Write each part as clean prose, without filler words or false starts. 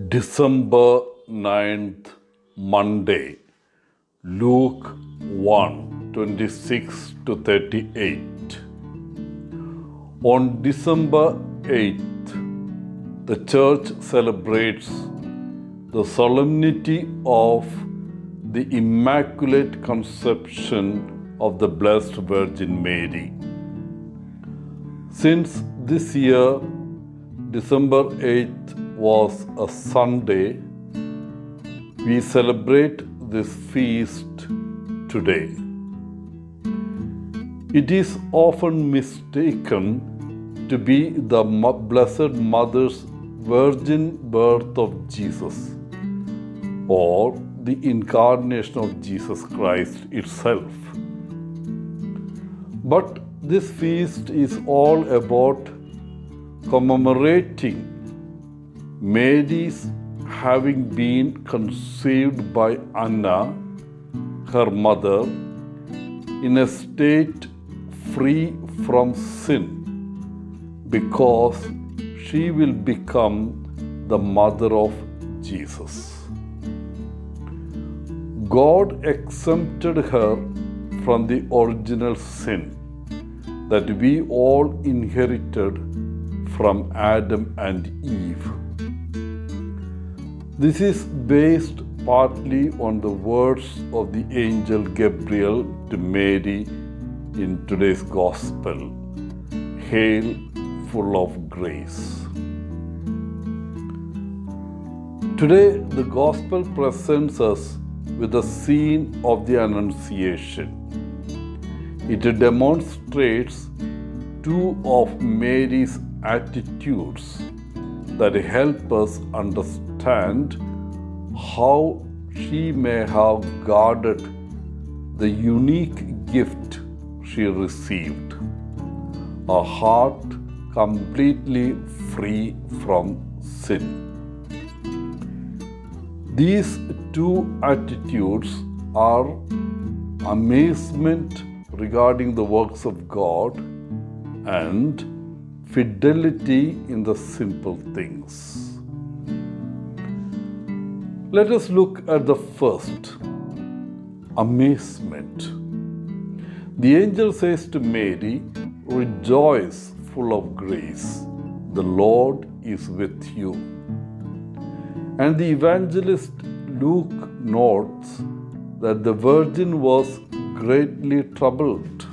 December 9th, Monday, Luke 1, 26 to 38. On December 8th, the church celebrates the solemnity of the Immaculate Conception of the Blessed Virgin Mary. Since this year, December 8th was a Sunday, we celebrate this feast today. It is often mistaken to be the Blessed Mother's virgin birth of Jesus or the incarnation of Jesus Christ itself. But this feast is all about commemorating Mary's having been conceived by Anna, her mother, in a state free from sin, because she will become the mother of Jesus. God exempted her from the original sin that we all inherited from Adam and Eve. This is based partly on the words of the angel Gabriel to Mary in today's Gospel. Hail, full of grace. Today, the Gospel presents us with a scene of the Annunciation. It demonstrates two of Mary's attitudes that help us understand how she may have guarded the unique gift she received, a heart completely free from sin. These two attitudes are amazement regarding the works of God and fidelity in the simple things. Let us look at the first, amazement. The angel says to Mary, "Rejoice, full of grace, the Lord is with you." And the evangelist Luke notes that the virgin was greatly troubled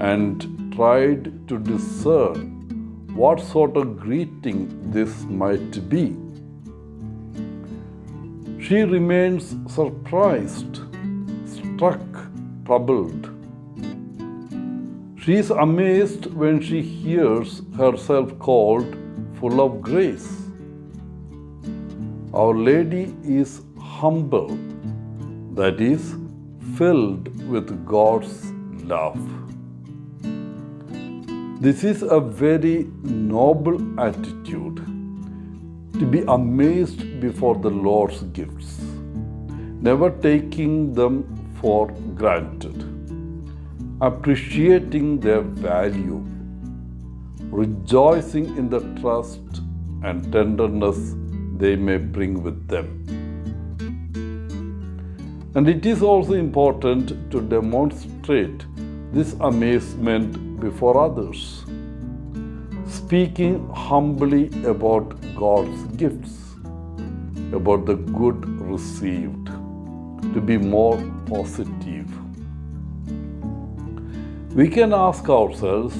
and tried to discern what sort of greeting this might be. She remains surprised, struck, troubled. She is amazed when she hears herself called full of grace. Our Lady is humble, that is, filled with God's love. This is a very noble attitude, to be amazed before the Lord's gifts, never taking them for granted, appreciating their value, rejoicing in the trust and tenderness they may bring with them. And it is also important to demonstrate this amazement before others, speaking humbly about God's gifts, about the good received, to be more positive. We can ask ourselves,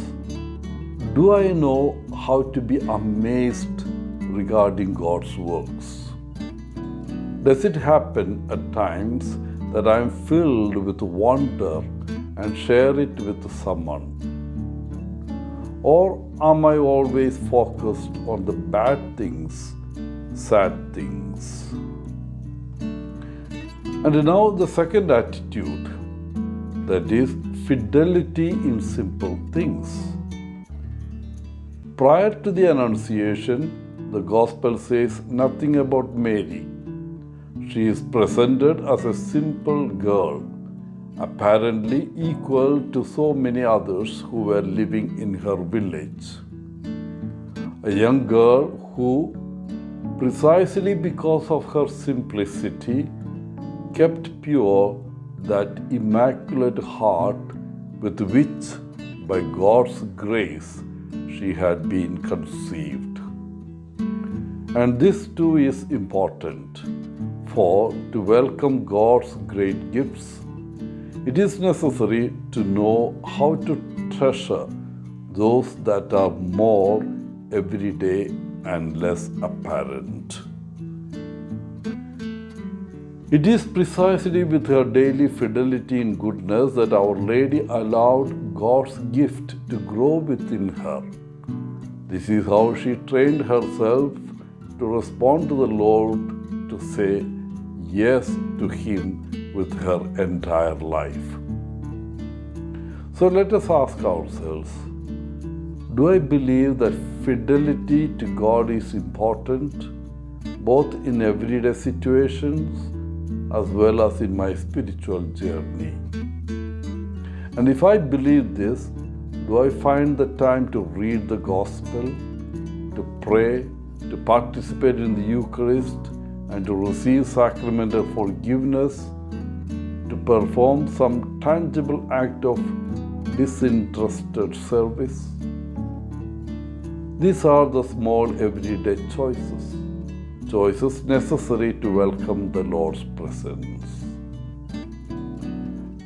do I know how to be amazed regarding God's works? Does it happen at times that I am filled with wonder and share it with someone? Or am I always focused on the bad things, sad things? And now the second attitude, that is fidelity in simple things. Prior to the Annunciation, the Gospel says nothing about Mary. She is presented as a simple girl, apparently equal to so many others who were living in her village. A young girl who precisely because of her simplicity, kept pure that immaculate heart with which, by God's grace, she had been conceived. And this too is important, for to welcome God's great gifts, it is necessary to know how to treasure those that are more everyday and less apparent. It is precisely with her daily fidelity in goodness that Our Lady allowed God's gift to grow within her. This is how she trained herself to respond to the Lord, to say yes to Him with her entire life. So let us ask ourselves, do I believe that fidelity to God is important, both in everyday situations as well as in my spiritual journey? And if I believe this, do I find the time to read the Gospel, to pray, to participate in the Eucharist, and to receive sacramental forgiveness, to perform some tangible act of disinterested service? These are the small everyday choices necessary to welcome the Lord's presence.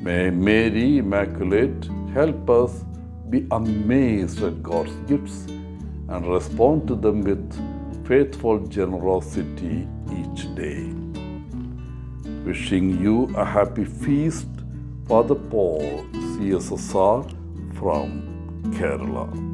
May Mary Immaculate help us be amazed at God's gifts and respond to them with faithful generosity each day. Wishing you a happy feast, Father Paul, CSSR from Kerala.